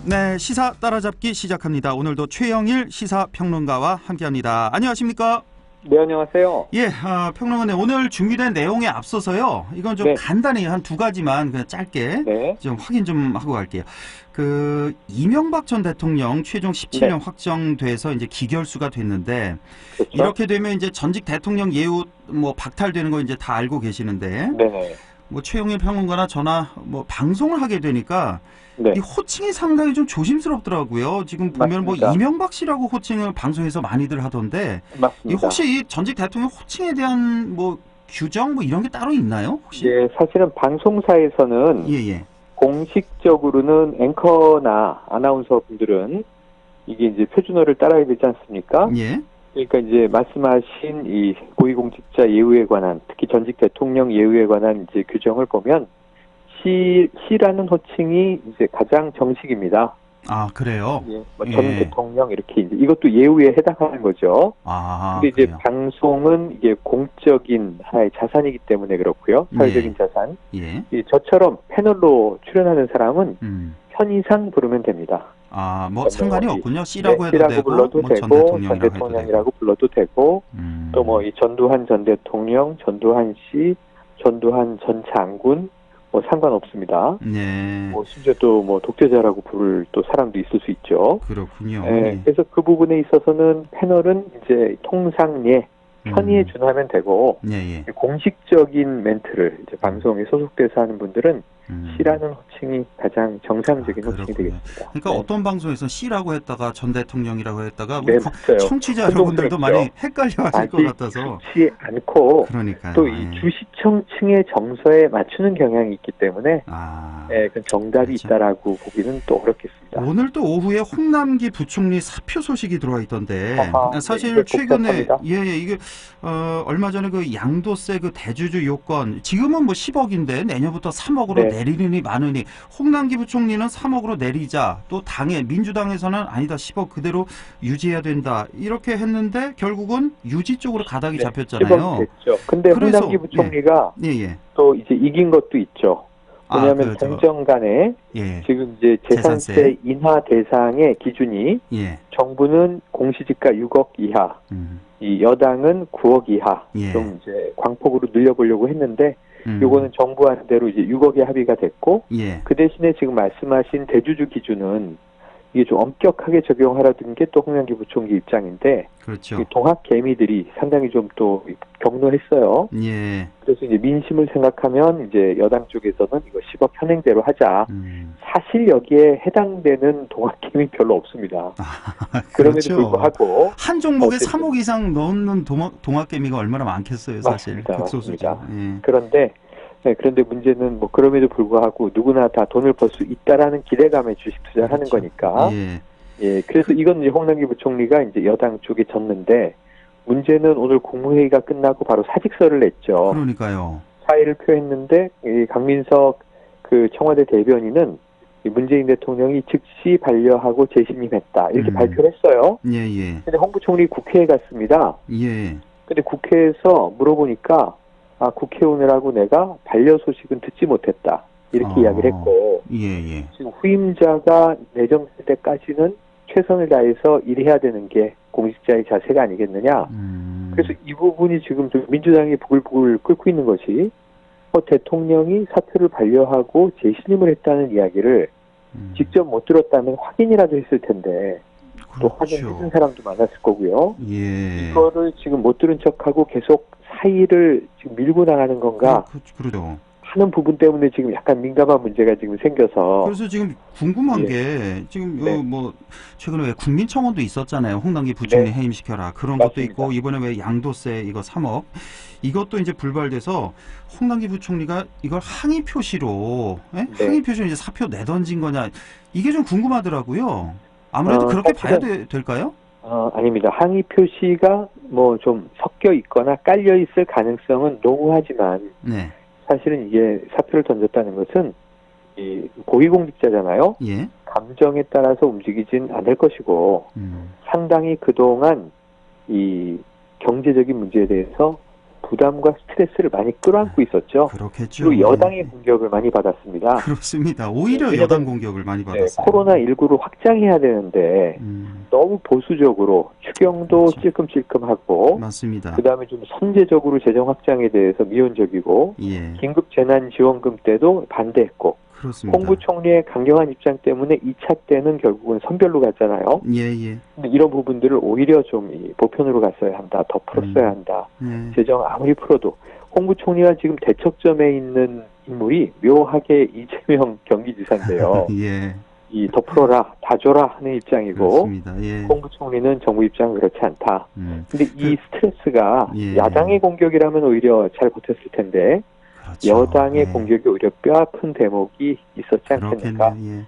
네, 시사 따라잡기 시작합니다. 오늘도 최영일 시사평론가와 함께합니다. 안녕하십니까? 네, 안녕하세요. 예, 평론가님 오늘 준비된 내용에 앞서서요. 이건 좀 네. 간단히 한 두 가지만 그냥 짧게 네. 좀 확인 좀 하고 갈게요. 이명박 전 대통령 최종 17년 네. 확정돼서 이제 기결수가 됐는데 그렇죠. 이렇게 되면 이제 전직 대통령 예우 뭐 박탈되는 거 이제 다 알고 계시는데 네네. 뭐 최영일 평론가나 저나 뭐 방송을 하게 되니까 네. 이 호칭이 상당히 좀 조심스럽더라고요. 지금 보면 맞습니다. 뭐 이명박 씨라고 호칭을 방송에서 많이들 하던데 맞습니다. 혹시 이 전직 대통령 호칭에 대한 뭐 규정 뭐 이런 게 따로 있나요? 혹시? 예, 사실은 방송사에서는 예. 공식적으로는 앵커나 아나운서 분들은 이게 이제 표준어를 따라야 되지 않습니까? 예. 그러니까 이제 말씀하신 이 고위공직자 예우에 관한, 특히 전직 대통령 예우에 관한 이제 규정을 보면 시라는 호칭이 이제 가장 정식입니다. 아, 그래요? 예, 전 예. 대통령 이렇게 이제 이것도 예우에 해당하는 거죠. 아, 근데 이제 그래요. 방송은 이게 공적인 하나의 자산이기 때문에 그렇고요. 사회적인 자산. 예. 저처럼 패널로 출연하는 사람은 음. 편의상 부르면 됩니다. 아, 뭐 상관이 없군요. 씨라고 네, 해도 씨라고 되고 불러도 뭐 전 되고, 전 대통령이라고 해도 되고. 대통령이라고 불러도 되고, 또 뭐 이 전두환 전 대통령, 전두환 씨, 전두환 전 장군, 뭐 상관없습니다. 네. 뭐 심지어 또 뭐 독재자라고 부를 또 사람도 있을 수 있죠. 그렇군요. 예, 그래서 그 부분에 있어서는 패널은 이제 통상예, 편의에 준하면 되고, 예. 공식적인 멘트를 이제 방송에 소속돼서 하는 분들은 씨라는 호칭이 가장 정상적인 호칭이 되겠습니다. 그러니까 네. 어떤 방송에서 씨라고 했다가 전 대통령이라고 했다가 네, 우리 맞아요. 청취자 여러분들도 많이 헷갈려하실 것 같아서. 좋지 않고 그러니까요. 또 이 주시청층의 정서에 맞추는 경향이 있기 때문에 그 정답이 그렇죠. 있다라고 보기는 또 어렵겠습니다. 오늘 또 오후에 홍남기 부총리 사표 소식이 들어와 있던데 사실 네, 최근에 복잡합니다. 이게 얼마 전에 그 양도세 그 대주주 요건 지금은 뭐 10억인데 내년부터 3억으로 내리느니 마느니 홍남기 부총리는 3억으로 내리자 또 민주당에서는 아니다 10억 그대로 유지해야 된다 이렇게 했는데 결국은 유지 쪽으로 가닥이 잡혔잖아요. 10억 됐죠. 근데 홍남기 부총리가 또 이제 이긴 것도 있죠. 왜냐하면 정정 간에 지금 이제 재산세 인하 대상의 기준이 정부는 공시지가 6억 이하, 이 여당은 9억 이하 좀 이제 광폭으로 늘려보려고 했는데 요거는 정부한 대로 이제 6억에 합의가 됐고 그 대신에 지금 말씀하신 대주주 기준은 이게 좀 엄격하게 적용하라는 게 또 홍남기 부총리 입장인데 그렇죠. 이 동학 개미들이 상당히 좀 또 격노했어요. 그래서 이제 민심을 생각하면 이제 여당 쪽에서는 이거 10억 현행대로 하자. 사실 여기에 해당되는 동학 개미 별로 없습니다. 그럼에도 불구하고 한 종목에 3억 이상 넣는 동학 개미가 얼마나 많겠어요, 사실. 맞습니다. 그런데 문제는 뭐 그럼에도 불구하고 누구나 다 돈을 벌 수 있다라는 기대감에 주식 투자를 하는 거니까. 그래서 이건 이제 홍남기 부총리가 이제 여당 쪽에 졌는데 문제는 오늘 국무회의가 끝나고 바로 사직서를 냈죠. 그러니까요. 사의를 표했는데 이 강민석 그 청와대 대변인은 문재인 대통령이 즉시 반려하고 재신임했다 이렇게 발표를 했어요. 근데 홍 부총리 국회에 갔습니다. 근데 국회에서 물어보니까 국회 오느라고 내가 반려 소식은 듣지 못했다. 이렇게 이야기를 했고 지금 후임자가 내정될 때까지는 최선을 다해서 일해야 되는 게 공직자의 자세가 아니겠느냐. 그래서 이 부분이 지금 민주당이 부글부글 끓고 있는 것이 대통령이 사표를 반려하고 재신임을 했다는 이야기를 직접 못 들었다면 확인이라도 했을 텐데 또 확인해준 사람도 많았을 거고요. 이거를 지금 못 들은 척하고 계속 사의를 지금 밀고 나가는 건가 하는 부분 때문에 지금 약간 민감한 문제가 지금 생겨서 그래서 지금 궁금한 게 지금 뭐 최근에 왜 국민청원도 있었잖아요. 홍남기 부총리 해임시켜라 그런 것도 있고 이번에 왜 양도세 이거 3억 이것도 이제 불발돼서 홍남기 부총리가 이걸 항의 표시로 항의 표시로 이제 사표 내던진 거냐 이게 좀 궁금하더라고요. 아무래도 그렇게 봐야 될까요? 아닙니다. 항의 표시가 뭐 좀 섞여 있거나 깔려 있을 가능성은 농후하지만 사실은 이게 사표를 던졌다는 것은 이 고위공직자잖아요. 감정에 따라서 움직이진 않을 것이고 상당히 그동안 이 경제적인 문제에 대해서 부담과 스트레스를 많이 끌어안고 있었죠. 그렇겠죠. 그리고 여당의 공격을 많이 받았습니다. 그렇습니다. 오히려 여당 공격을 많이 받았어요. 코로나19를 확장해야 되는데 너무 보수적으로 추경도 그렇죠. 찔끔찔끔하고 맞습니다. 그다음에 좀 선제적으로 재정 확장에 대해서 미온적이고 예. 긴급 재난지원금 때도 반대했고 그렇습니다. 홍 부총리의 강경한 입장 때문에 2차 때는 결국은 선별로 갔잖아요. 예. 근데 이런 부분들을 오히려 좀 보편으로 갔어야 한다. 더 풀었어야 한다. 예. 재정 아무리 풀어도 홍 부총리가 지금 대척점에 있는 인물이 묘하게 이재명 경기지사인데요. 예. 이 더 풀어라, 다 줘라 하는 입장이고 그렇습니다. 예. 홍 부총리는 정부 입장은 그렇지 않다. 근데 이 스트레스가 예. 야당의 공격이라면 오히려 잘 버텼을 텐데 그렇죠. 여당의 예. 공격이 오히려 뼈아픈 대목이 있었지 않습니까? 그렇겠네요.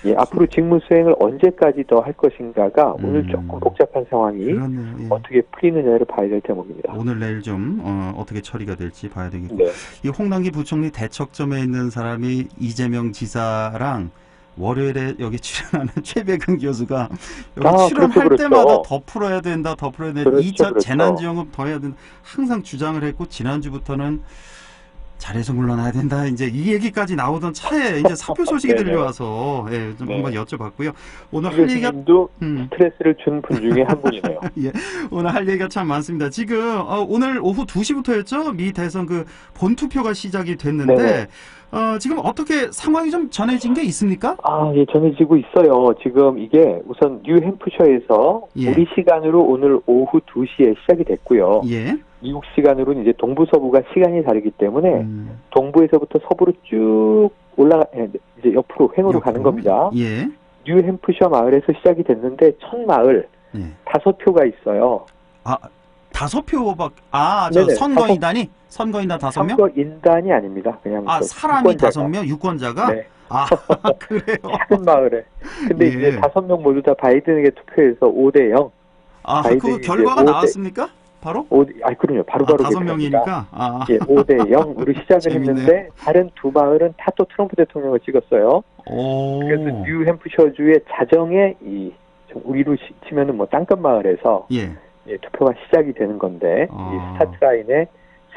예, 앞으로 직무 수행을 언제까지 더 할 것인가가 오늘 조금 복잡한 상황이 그렇네요. 예. 어떻게 풀리느냐를 봐야 될 대목입니다. 오늘 내일 좀 어떻게 처리가 될지 봐야 되겠고 네. 이 홍남기 부총리 대척점에 있는 사람이 이재명 지사랑 월요일에 여기 출연하는 최백은 교수가 여기 출연할 그렇죠. 때마다 더 풀어야 된다, 더 풀어야 된다. 그렇죠, 2차 그렇죠. 재난지원금 더 해야 된다. 항상 주장을 했고 지난주부터는 자리에서 물러나야 된다. 이제 이 얘기까지 나오던 차에 이제 사표 소식이 네네. 들려와서 예, 좀 네. 한번 여쭤봤고요. 오늘 할 얘기가 교수님도 스트레스를 준 분 중에 한 분이네요. 예, 오늘 할 얘기가 참 많습니다. 지금 오늘 오후 2시부터였죠? 미 대선 그 본투표가 시작이 됐는데 네네. 지금 어떻게 상황이 좀 전해진 게 있습니까? 예, 전해지고 있어요. 지금 이게 우선 뉴햄프셔에서 예. 우리 시간으로 오늘 오후 2시에 시작이 됐고요. 예. 미국 시간으로는 이제 동부 서부가 시간이 다르기 때문에 동부에서부터 서부로 쭉 이제 옆으로 횡으로 가는 겁니다. 예. 뉴햄프셔 마을에서 시작이 됐는데 첫 마을 예. 5표가 있어요. 5표 네네, 선거인단이? 선거인단 5명? 선거인단이 아닙니다. 그냥 사람이 유권자가. 5명? 유권자가? 네. 그래요? 작은 마을에. 근데 예. 이제 5명 모두 다 바이든에게 투표해서 5대0. 그 결과가 나왔습니까? 바로? 그럼요. 바로바로 5명이니까? 예, 5대0으로 시작을 재밌네요. 했는데 다른 두 마을은 다 또 트럼프 대통령을 찍었어요. 그래서 뉴햄프셔주의 자정에 좀 우리로 치면은 뭐 땅끝 마을에서 예. 투표가 시작이 되는 건데 이 스타트 라인에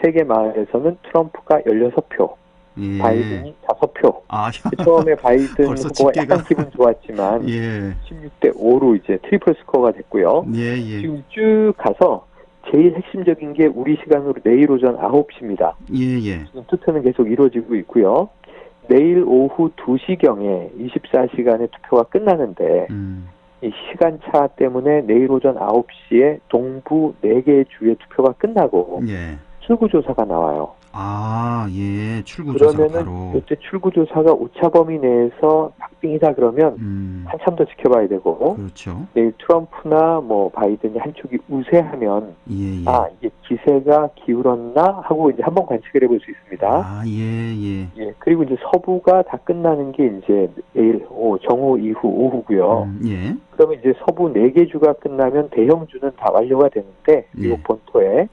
3개 마을에서는 트럼프가 16표, 예. 바이든이 5표. 아, 처음에 바이든 벌써 후보가 집계가- 약간 기분 좋았지만 예. 16대5로 이제 트리플 스코어가 됐고요. 예, 예. 지금 쭉 가서 제일 핵심적인 게 우리 시간으로 내일 오전 9시입니다. 예, 예. 지금 투표는 계속 이루어지고 있고요. 내일 오후 2시경에 24시간의 투표가 끝나는데 이 시간차 때문에 내일 오전 9시에 동부 4개의 주의 투표가 끝나고 예. 출구조사가 나와요. 예. 출구조사 그러면은 바로. 이때 출구조사가 오차범위 내에서 박빙이다 그러면 한참 더 지켜봐야 되고 그렇죠. 내일 트럼프나 뭐 바이든이 한쪽이 우세하면 예, 예. 이게 기세가 기울었나 하고 이제 한번 관측을 해볼 수 있습니다. 예. 예, 그리고 이제 서부가 다 끝나는 게 이제 내일 정오 이후 오후고요. 예. 그러면 이제 서부 4개 주가 끝나면 대형주는 다 완료가 되는데 미국 본토에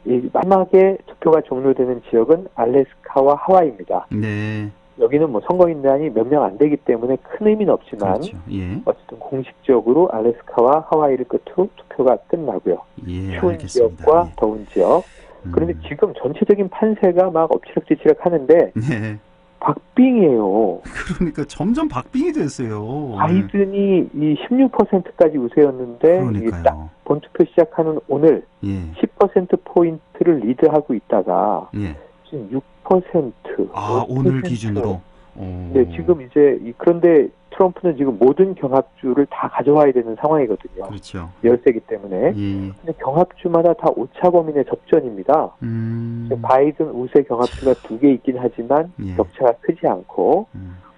이 마지막에 투표가 종료되는 지역은 알래스카와 하와이입니다. 네. 여기는 뭐 선거인단이 몇 명 안 되기 때문에 큰 의미는 없지만 그렇죠. 예. 어쨌든 공식적으로 알래스카와 하와이를 끝으로 투표가 끝나고요. 예, 추운 알겠습니다. 지역과 예. 더운 지역. 그런데 지금 전체적인 판세가 막 엎치락뒤치락 하는데 네. 박빙이에요. 그러니까 점점 박빙이 됐어요. 바이든이 이 16%까지 우세였는데 이게 딱 그러니까요. 본투표 시작하는 오늘 예. 10%포인트를 리드하고 있다가 예. 지금 6%. 오늘 기준으로. 네, 지금 이제 그런데 트럼프는 지금 모든 경합주를 다 가져와야 되는 상황이거든요. 그렇죠. 열세기 때문에. 예. 근데 경합주마다 다 오차범위 내 접전입니다. 지금 바이든 우세 경합주가 2개 있긴 하지만 예. 격차가 크지 않고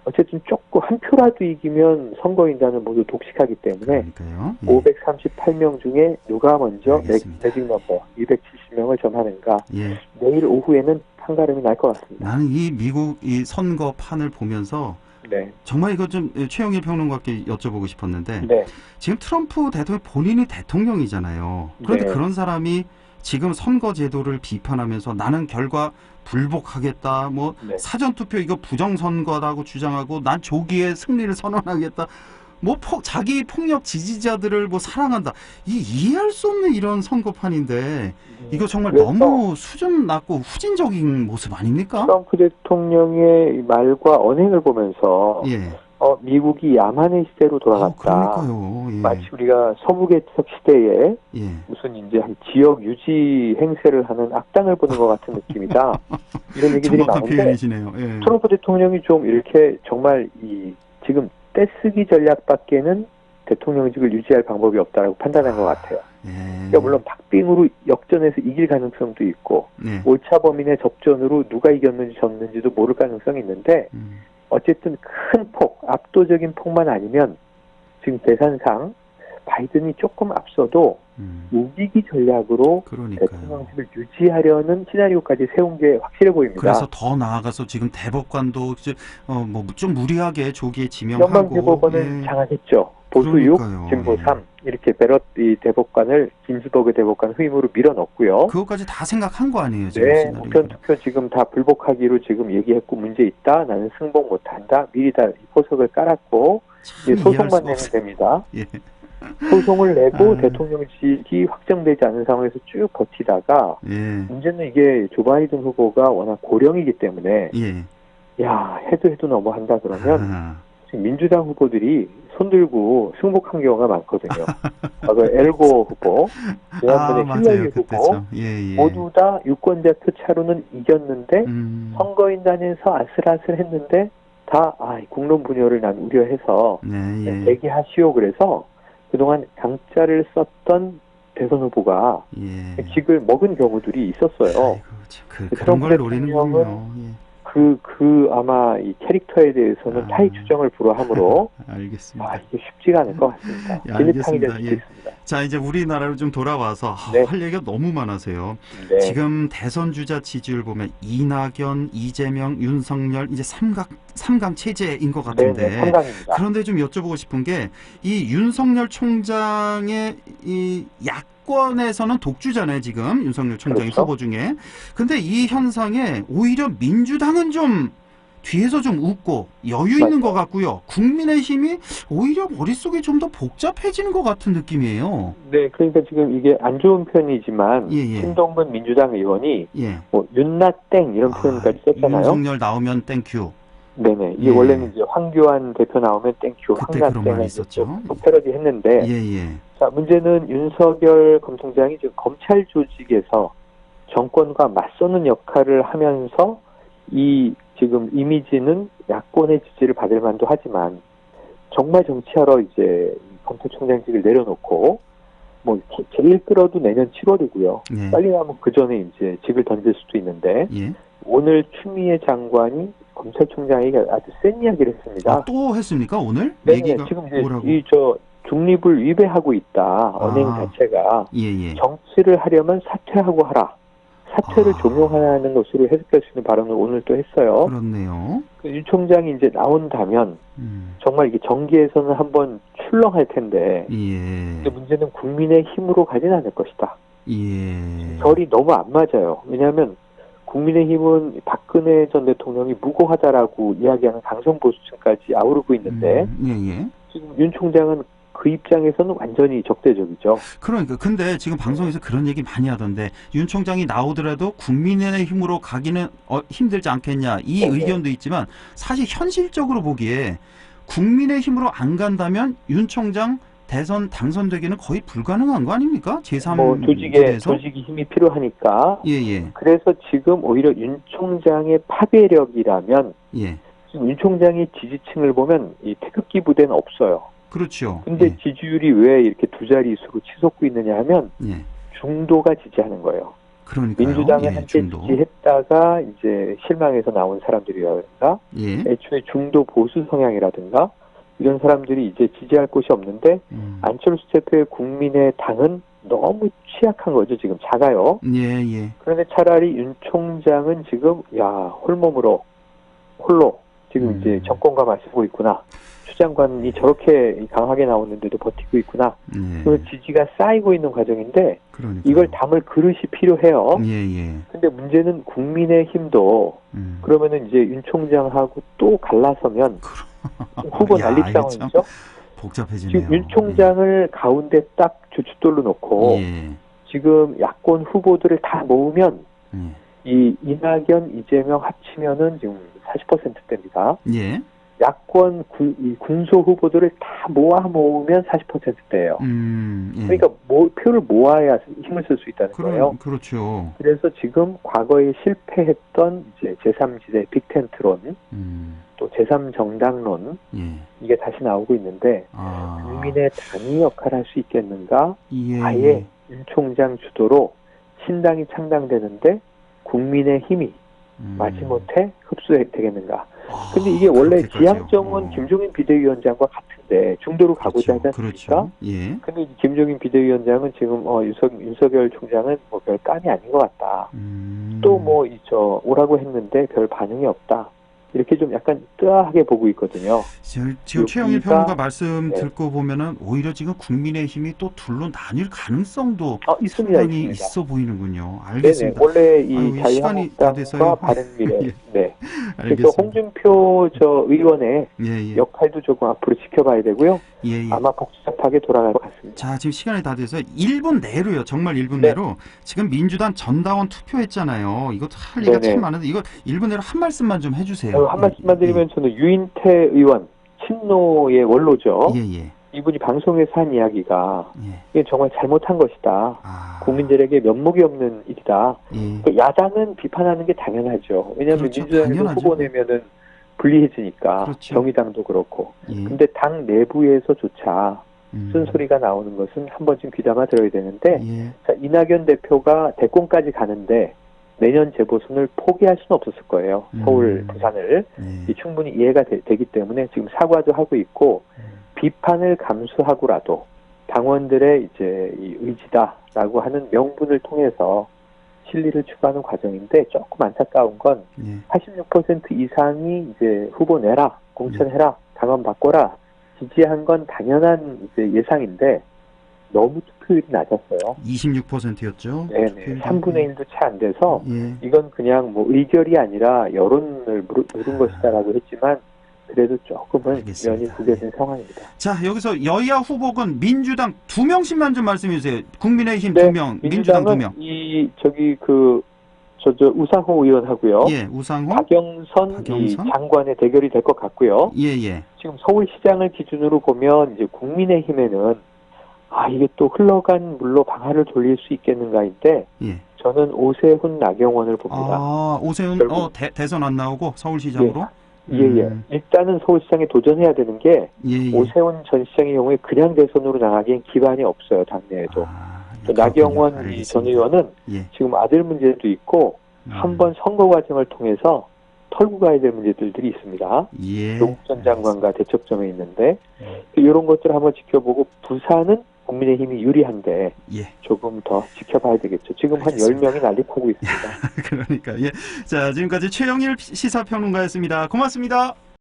어쨌든 조금 한 표라도 이기면 선거인단은 모두 독식하기 때문에 그러니까요. 예. 538명 중에 누가 먼저 알겠습니다. 매직 넘버 270명을 점하는가. 예. 내일 오후에는 판가름이 날 것 같습니다. 나는 이 미국 이 선거판을 보면서 네. 정말 이거 좀 최영일 평론가께 여쭤보고 싶었는데 네. 지금 트럼프 대통령 본인이 대통령이잖아요. 그런데 네. 그런 사람이 지금 선거 제도를 비판하면서 나는 결과 불복하겠다. 뭐 네. 사전 투표 이거 부정 선거라고 주장하고 난 조기에 승리를 선언하겠다. 뭐 자기 폭력 지지자들을 뭐 사랑한다. 이해할 수 없는 이런 선거판인데 이거 정말 너무 수준 낮고 후진적인 모습 아닙니까? 트럼프 대통령의 말과 언행을 보면서 예. 미국이 야만의 시대로 돌아갔다. 그러니까요. 예. 마치 우리가 서부개척 시대에 예. 무슨 이제 한 지역 유지 행세를 하는 악당을 보는 것 같은 느낌이다. 이런 얘기들이 정확한 나오는데 표현이시네요. 예. 트럼프 대통령이 좀 이렇게 정말 지금 떼쓰기 전략밖에는 대통령직을 유지할 방법이 없다라고 판단한 것 같아요. 예. 그러니까 물론 박빙으로 역전해서 이길 가능성도 있고 예. 오차 범인의 접전으로 누가 이겼는지 졌는지도 모를 가능성이 있는데 어쨌든 큰 폭, 압도적인 폭만 아니면 지금 계산상 바이든이 조금 앞서도 우기기 전략으로 그러니까요. 대통령직을 유지하려는 시나리오까지 세운 게 확실해 보입니다. 그래서 더 나아가서 지금 대법관도 뭐 좀 무리하게 조기에 지명하고 연방 대법원을 장악했죠. 보수 6, 진보 3 이렇게 베럿 이 대법관을 긴즈버그 대법관 후임으로 밀어넣고요. 그것까지 다 생각한 거 아니에요? 지금 네, 시나리오로. 우편 투표 지금 다 불복하기로 지금 얘기했고 문제 있다. 나는 승복 못한다. 미리 다 포석을 깔았고 이제 소송만 내면 됩니다. 예. 소송을 내고 대통령직이 확정되지 않은 상황에서 쭉 버티다가 예. 문제는 이게 조 바이든 후보가 워낙 고령이기 때문에 예. 야 해도 너무한다 그러면 지금 민주당 후보들이 손들고 승복한 경우가 많거든요. 과거 엘고 후보, 지난번에 힐러리 후보 예. 모두 다 유권자 표 차로는 이겼는데 선거인단에서 아슬아슬했는데 다 국론 분열을 난 우려해서 대기하시오 그래서 그동안 강짜를 썼던 대선 후보가 직을 먹은 경우들이 있었어요. 아이고, 그런 걸 노리는군요. 아마 이 캐릭터에 대해서는 타의 추정을 불허하므로 알겠습니다. 이게 쉽지가 않을 것 같습니다. 진입하게 될 수도 있습니다. 자, 이제 우리나라로 좀 돌아와서 할 얘기가 너무 많으세요. 지금 대선 주자 지지율 보면 이낙연, 이재명, 윤석열 이제 삼강 체제인 것 같은데. 네, 3강입니다. 그런데 좀 여쭤보고 싶은 게 이 윤석열 총장의 이 야권에서는 독주잖아요, 지금 윤석열 총장이 후보 중에. 근데 이 현상에 오히려 민주당은 좀 뒤에서 좀 웃고 여유 있는 것 같고요. 국민의힘이 오히려 머릿속이 좀 더 복잡해지는 것 같은 느낌이에요. 네, 그러니까 지금 이게 안 좋은 편이지만 신동근 민주당 의원이 뭐 윤나 땡 이런 표현까지 썼잖아요. 윤석열 나오면 땡큐. 네네. 이게 원래는 이제 황교안 대표 나오면 땡큐, 그때 그런 말이 있었죠. 패러디 했는데. 자, 문제는 윤석열 검찰총장이 지금 검찰 조직에서 정권과 맞서는 역할을 하면서 이 지금 이미지는 야권의 지지를 받을 만도 하지만 정말 정치하러 이제 검찰총장직을 내려놓고 뭐 제일 끌어도 내년 7월이고요. 빨리 나면 그 전에 이제 직을 던질 수도 있는데 오늘 추미애 장관이 검찰총장에게 아주 센 이야기를 했습니다. 또 했습니까 오늘? 네, 지금 이제 중립을 위배하고 있다. 언행 자체가 정치를 하려면 사퇴하고 하라. 사퇴를 종용하는 것으로 해석할 수 있는 발언을 오늘 또 했어요. 그렇네요. 윤 총장이 이제 나온다면 정말 이게 정계에서는 한번 출렁할 텐데 근데 문제는 국민의 힘으로 가진 않을 것이다. 결이 너무 안 맞아요. 왜냐하면 국민의힘은 박근혜 전 대통령이 무고하다라고 이야기하는 강성 보수층까지 아우르고 있는데 지금 윤 총장은 그 입장에서는 완전히 적대적이죠. 그러니까 근데 지금 방송에서 그런 얘기 많이 하던데 윤 총장이 나오더라도 국민의힘으로 가기는 힘들지 않겠냐 이 의견도 있지만 사실 현실적으로 보기에 국민의힘으로 안 간다면 윤 총장 대선 당선되기는 거의 불가능한 거 아닙니까? 제3 조직이 힘이 필요하니까. 그래서 지금 오히려 윤 총장의 파괴력이라면 지금 윤 총장의 지지층을 보면 이 태극기 부대는 없어요. 그렇죠. 근데 지지율이 왜 이렇게 두 자릿수로 치솟고 있느냐 하면 중도가 지지하는 거예요. 그러니까요. 민주당을 한때 지지했다가 이제 실망해서 나온 사람들이라든가 애초에 중도 보수 성향이라든가 이런 사람들이 이제 지지할 곳이 없는데 안철수 대표의 국민의당은 너무 취약한 거죠. 지금 작아요. 그런데 차라리 윤 총장은 지금 홀로 지금 이제 정권과 맞서고 있구나. 추 장관이 저렇게 강하게 나오는데도 버티고 있구나. 그 지지가 쌓이고 있는 과정인데 이걸 담을 그릇이 필요해요. 근데 문제는 국민의힘도 그러면은 이제 윤 총장하고 또 갈라서면 후보 난립 상황이죠. 복잡해지네요. 지금 윤 총장을 가운데 딱 주춧돌로 놓고 예. 지금 야권 후보들을 다 모으면 예. 이 이낙연, 이재명 합치면은 지금 40%대입니다. 예. 야권 이 군소 후보들을 다 모으면 40%대예요. 예. 그러니까 표를 모아야 힘을 쓸 수 있다는 거예요. 그렇죠. 그래서 지금 과거에 실패했던 이제 제3지대 빅텐트론, 또 제3정당론, 예. 이게 다시 나오고 있는데 국민의 당이 역할을 할 수 있겠는가? 예. 아예 윤 총장 주도로 신당이 창당되는데 국민의 힘이 마지못해 흡수되겠는가? 근데 이게 원래 지향정은 김종인 비대위원장과 같은데 중도로 가고자 하지 않습니까? 그렇죠. 예. 근데 김종인 비대위원장은 지금 윤석열 총장은 뭐 별 감이 아닌 것 같다. 또 뭐 오라고 했는데 별 반응이 없다. 이렇게 좀 약간 뜨아하게 보고 있거든요. 지금 최영일 평론가 말씀 듣고 보면은 오히려 지금 국민의힘이 또 둘로 나뉠 가능성도 상당히 있어 보이는군요. 알겠습니다. 네네. 원래 이 자유한국당과 바른미래, 네. 그래서 홍준표 의원의 역할도 조금 앞으로 지켜봐야 되고요. 아마 복잡하게 돌아갈 것 같습니다. 자, 지금 시간이 다 돼서 1분 내로요. 정말 1분 내로. 지금 민주당 전당원 투표했잖아요. 이것도 할 얘기가 참 많은데 이거 1분 내로 한 말씀만 좀 해주세요. 한 말씀만 드리면 저는 유인태 의원, 친노의 원로죠. 이분이 방송에서 한 이야기가 이게 정말 잘못한 것이다. 국민들에게 면목이 없는 일이다. 야당은 비판하는 게 당연하죠. 왜냐하면 민주당에서 후보 내면은 불리해지니까. 그렇죠. 정의당도 그렇고. 근데 당 내부에서조차 쓴소리가 나오는 것은 한 번쯤 귀담아 들어야 되는데 자, 이낙연 대표가 대권까지 가는데 내년 재보선을 포기할 수는 없었을 거예요. 서울, 부산을. 충분히 이해가 되기 때문에 지금 사과도 하고 있고 비판을 감수하고라도 당원들의 이제 이 의지다라고 하는 명분을 통해서 실리를 추구하는 과정인데 조금 안타까운 건 86% 이상이 이제 후보 내라, 공천해라, 당원 바꿔라 지지한 건 당연한 이제 예상인데 너무 투표율이 낮았어요. 26%였죠. 네네. 3분의 1도 채 안 돼서 이건 그냥 뭐 의결이 아니라 여론을 누른 것이다라고 했지만 그래도 조금은 면이 구겨진 상황입니다. 자, 여기서 여야 후보군 민주당 2명씩만 좀 말씀해 주세요. 국민의힘 2명, 민주당 2명. 우상호 의원하고요. 우상호. 박영선 장관의 대결이 될 것 같고요. 지금 서울시장을 기준으로 보면 이제 국민의힘에는 이게 또 흘러간 물로 방아를 돌릴 수 있겠는가인데 저는 오세훈, 나경원을 봅니다. 오세훈 대선 안 나오고 서울시장으로? 일단은 서울시장에 도전해야 되는 게 오세훈 전 시장의 경우에 그냥 대선으로 나가기엔 기반이 없어요. 당내에도. 또 나경원 전 의원은 지금 아들 문제도 있고 한번 선거 과정을 통해서 털고 가야 될 문제들이 있습니다. 조국 전 장관과 대척점에 있는데 이런 것들을 한번 지켜보고 부산은 국민의힘이 유리한데 조금 더 지켜봐야 되겠죠. 지금 한 10명이 난립하고 있습니다. 그러니까 자, 지금까지 최영일 시사평론가였습니다. 고맙습니다.